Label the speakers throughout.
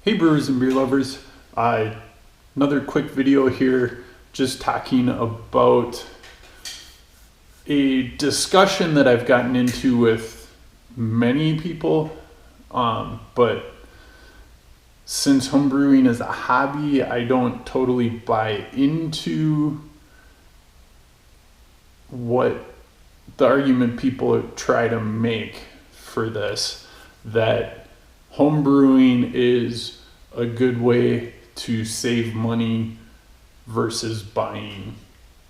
Speaker 1: Hey brewers and beer lovers, another quick video here just talking about a discussion that I've gotten into with many people, but since homebrewing is a hobby, I don't totally buy into what the argument people try to make for this, that homebrewing is a good way to save money versus buying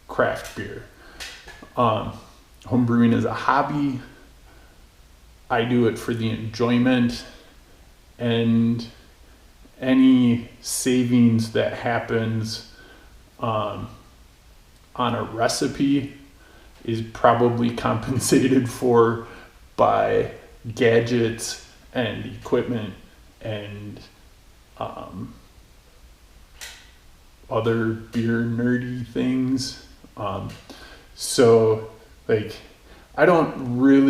Speaker 1: craft beer. Homebrewing is a hobby. I do it for the enjoyment, and any savings that happens on a recipe is probably compensated for by gadgets and equipment and other beer nerdy things. So like, I don't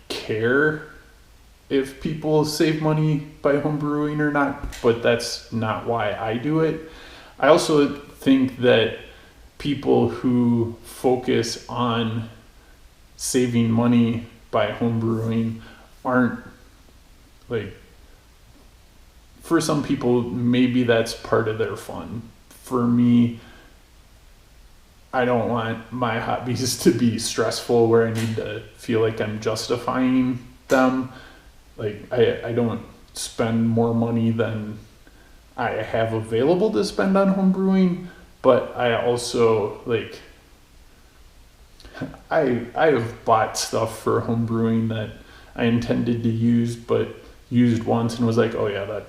Speaker 1: care if people save money by homebrewing or not, but that's not why I do it. I also think that people who focus on saving money by homebrewing aren't, like, for some people maybe that's part of their fun. For me, I don't want my hobbies to be stressful where I need to feel like I'm justifying them. Like, I don't spend more money than I have available to spend on homebrewing, but I also, like, I have bought stuff for homebrewing that I intended to use, but used once and was like, oh yeah, that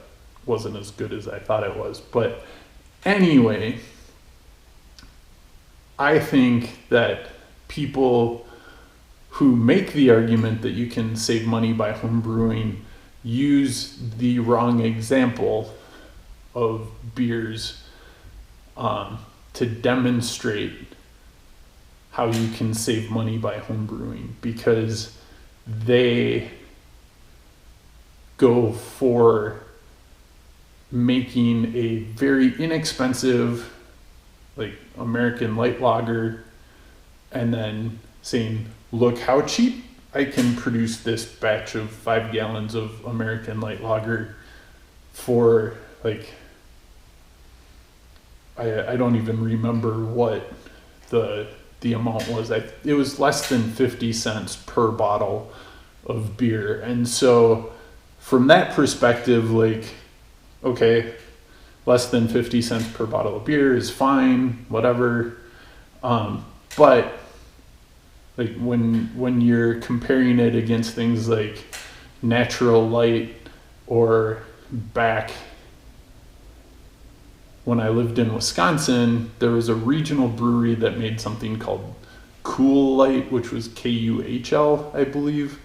Speaker 1: wasn't as good as I thought it was. But anyway, I think that people who make the argument that you can save money by homebrewing use the wrong example of beers to demonstrate how you can save money by homebrewing, because they go for making a very inexpensive, like, American light lager and then saying, look how cheap I can produce this batch of 5 gallons of American light lager for, like, I don't even remember what the amount was. It was less than 50 cents per bottle of beer. And so from that perspective, like, okay, less than 50 cents per bottle of beer is fine, whatever. But like, when you're comparing it against things like Natural Light, or back when I lived in Wisconsin, there was a regional brewery that made something called Cool Light, which was KUHL, I believe.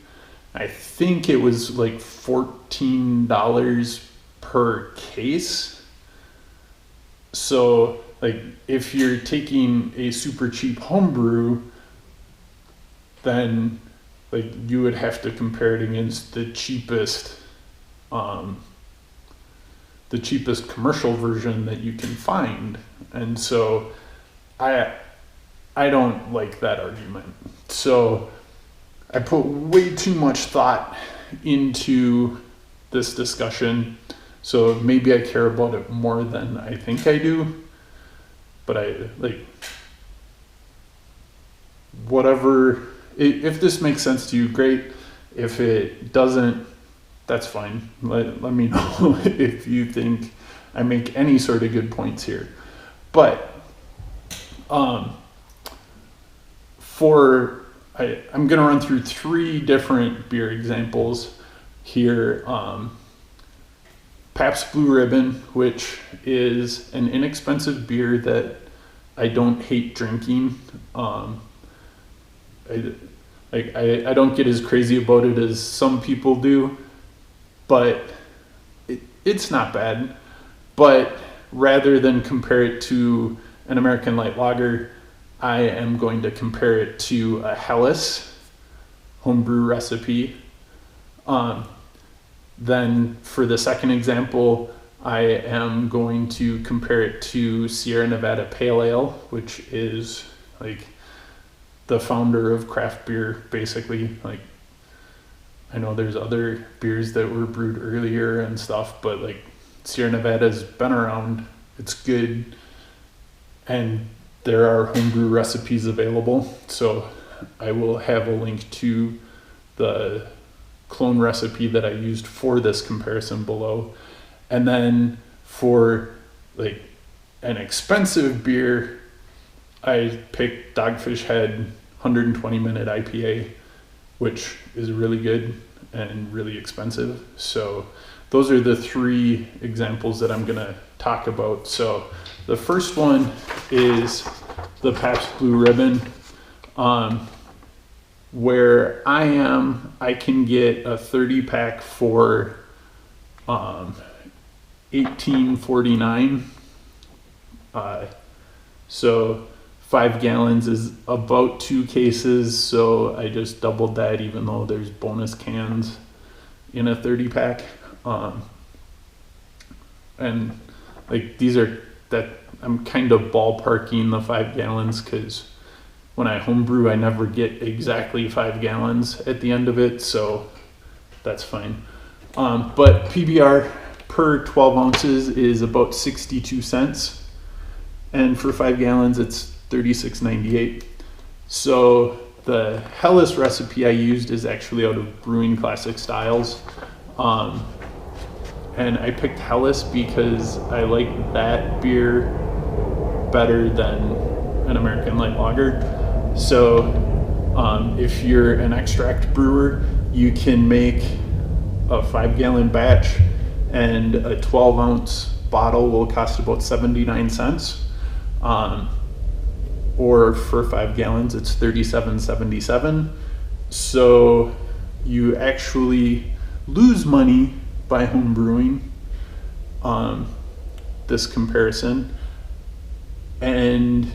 Speaker 1: I think it was like $14 per case. So, like, if you're taking a super cheap homebrew, then, like, you would have to compare it against the cheapest commercial version that you can find. And so I don't like that argument. So I put way too much thought into this discussion. So maybe I care about it more than I think I do. But whatever, if this makes sense to you, great. If it doesn't, that's fine. Let me know if you think I make any sort of good points here. But I'm going to run through 3 different beer examples here. Pabst Blue Ribbon, which is an inexpensive beer that I don't hate drinking. I don't get as crazy about it as some people do, but it's not bad. But rather than compare it to an American light lager, I am going to compare it to a Helles homebrew recipe Then for the second example, I am going to compare it to Sierra Nevada Pale Ale, which is like the founder of craft beer, basically. Like, I know there's other beers that were brewed earlier and stuff, but like Sierra Nevada's been around, it's good, and there are homebrew recipes available. So I will have a link to the clone recipe that I used for this comparison below. And then for like an expensive beer, I picked Dogfish Head 120 minute IPA, which is really good and really expensive. So those are the three examples that I'm gonna talk about. So the first one is the Pabst Blue Ribbon. Where I am, I can get a 30 pack for $18.49. So 5 gallons is about 2 cases, so I just doubled that, even though there's bonus cans in a 30 pack. And like these are that I'm kind of ballparking the 5 gallons because when I homebrew, I never get exactly 5 gallons at the end of it, so that's fine. But PBR per 12 ounces is about 62 cents, and for 5 gallons, it's $36.98. So the Hellas recipe I used is actually out of Brewing Classic Styles, and I picked Hellas because I like that beer better than an American light lager. So if you're an extract brewer, you can make a 5 gallon batch, and a 12 ounce bottle will cost about 79 cents. Or for 5 gallons, it's $37.77. So you actually lose money by home brewing this comparison. And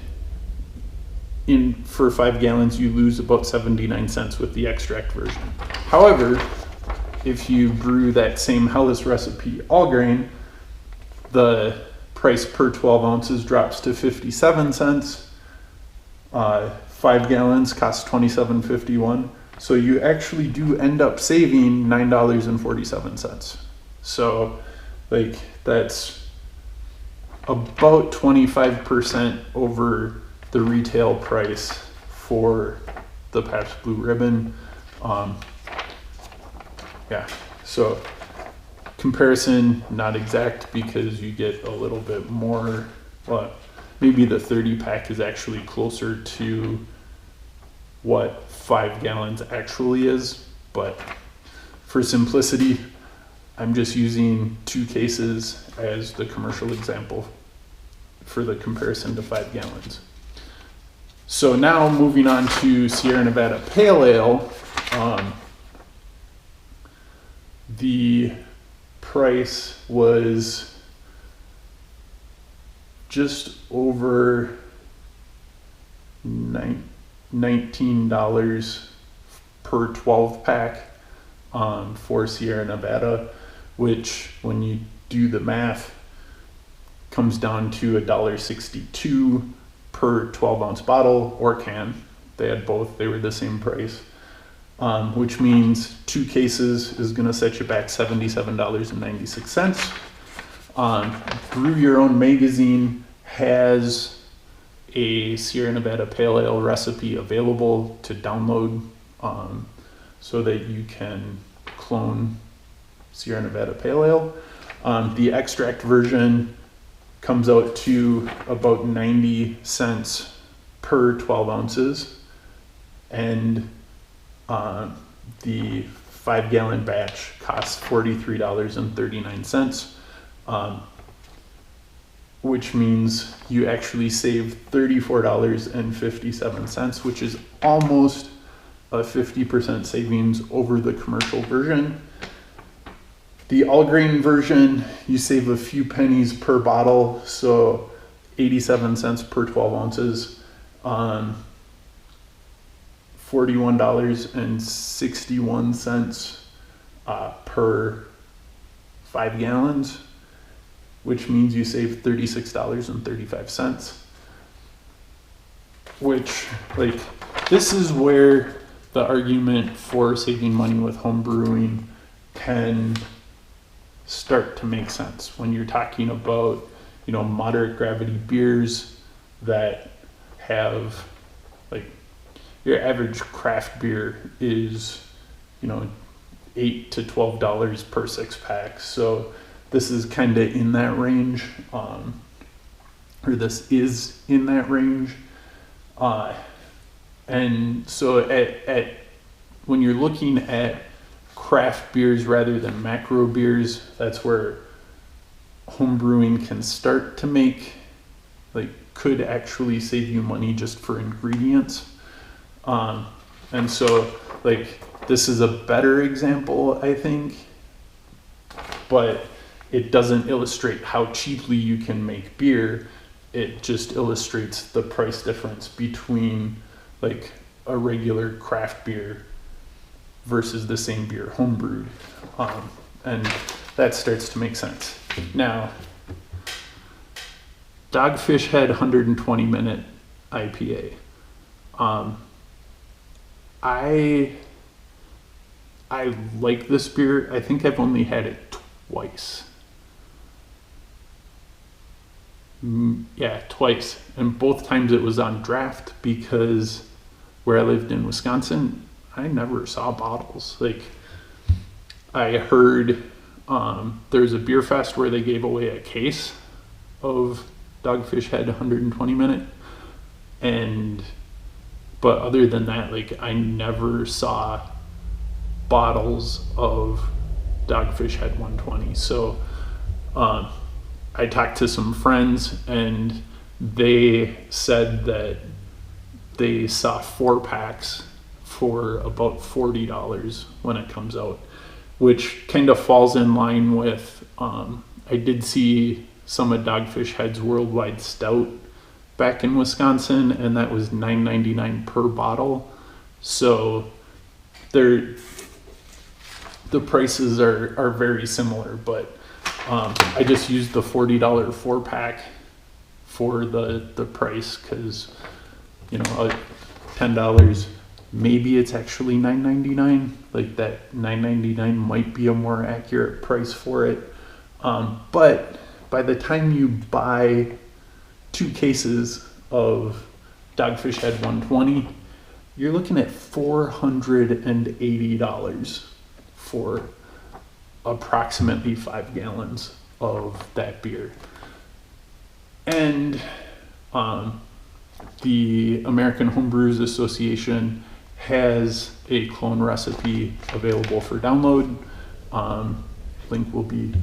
Speaker 1: for 5 gallons, you lose about 79 cents with the extract version. However, if you brew that same Hellas recipe all grain, the price per 12 ounces drops to 57 cents. 5 gallons costs $27.51. So you actually do end up saving $9.47. So like that's about 25% over the retail price for the Pabst Blue Ribbon. Yeah, so comparison not exact because you get a little bit more. Well, maybe the 30 pack is actually closer to what 5 gallons actually is, but for simplicity, I'm just using 2 cases as the commercial example for the comparison to 5 gallons. So now moving on to Sierra Nevada Pale Ale, the price was just over $19 per 12 pack for Sierra Nevada, which when you do the math comes down to $1.62 per 12 ounce bottle or can. They had both, they were the same price, which means 2 cases is going to set you back $77.96. Brew Your Own magazine has a Sierra Nevada Pale Ale recipe available to download so that you can clone Sierra Nevada Pale Ale. The extract version comes out to about 90 cents per 12 ounces, and the 5 gallon batch costs $43.39, which means you actually save $34.57, which is almost a 50% savings over the commercial version. The all grain version, you save a few pennies per bottle, so 87 cents per 12 ounces, $41.61 per 5 gallons, which means you save $36.35. Which, like, this is where the argument for saving money with home brewing can start to make sense when you're talking about, moderate gravity beers that have, like, your average craft beer is, $8 to $12 per 6-pack. So this is kind of in that range, or this is in that range. And so at when you're looking at craft beers rather than macro beers, that's where home brewing can start to could actually save you money just for ingredients. And so, this is a better example, I think, but it doesn't illustrate how cheaply you can make beer. It just illustrates the price difference between a regular craft beer versus the same beer homebrewed. And that starts to make sense. Now, Dogfish Head 120-minute IPA. I like this beer. I think I've only had it twice. Yeah, twice. And both times it was on draft, because where I lived in Wisconsin, I never saw bottles. I heard there's a beer fest where they gave away a case of Dogfish Head 120-minute. But other than that, I never saw bottles of Dogfish Head 120. So I talked to some friends, and they said that they saw 4-packs for about $40 when it comes out, which kind of falls in line with, I did see some of Dogfish Head's Worldwide Stout back in Wisconsin, and that was $9.99 per bottle. So the prices are very similar, but I just used the $40 4-pack for the price, because $10, maybe it's actually $9.99. That $9.99 might be a more accurate price for it. But by the time you buy 2 cases of Dogfish Head 120, you're looking at $480 for approximately 5 gallons of that beer. And the American Homebrewers Association has a clone recipe available for download. Link will be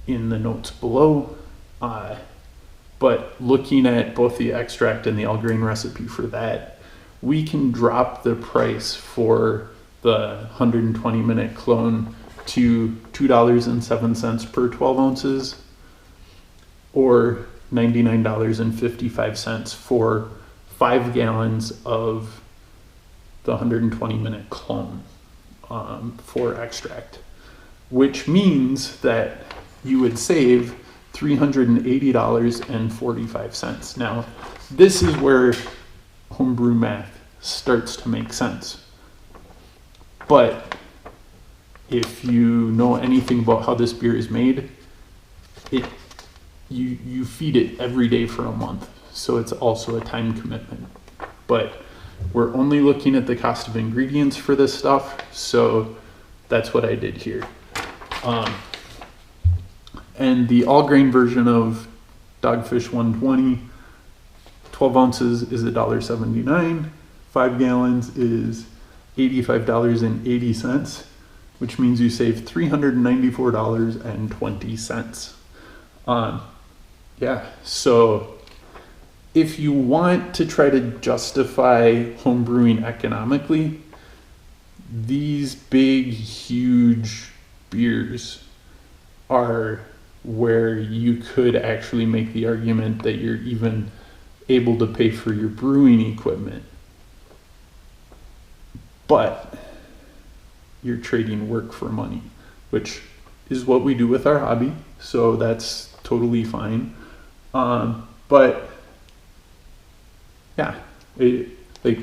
Speaker 1: in the notes below. But looking at both the extract and the all grain recipe for that, we can drop the price for the 120-minute clone to $2.07 per 12 ounces, or $99.55 for 5 gallons of the 120-minute clone for extract, which means that you would save $380.45. Now, this is where homebrew math starts to make sense. But if you know anything about how this beer is made, you feed it every day for a month, so it's also a time commitment. But we're only looking at the cost of ingredients for this stuff, so that's what I did here. And the all grain version of Dogfish 120, 12 ounces is $1.79, 5 gallons is $85.80, which means you save $394.20. So if you want to try to justify home brewing economically, these big, huge beers are where you could actually make the argument that you're even able to pay for your brewing equipment. But you're trading work for money, which is what we do with our hobby. So that's totally fine. But yeah, like,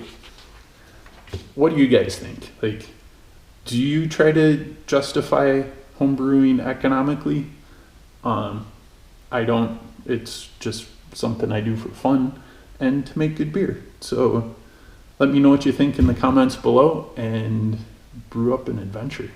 Speaker 1: what do you guys think? Like, do you try to justify homebrewing economically? I don't. It's just something I do for fun and to make good beer. So let me know what you think in the comments below, and brew up an adventure.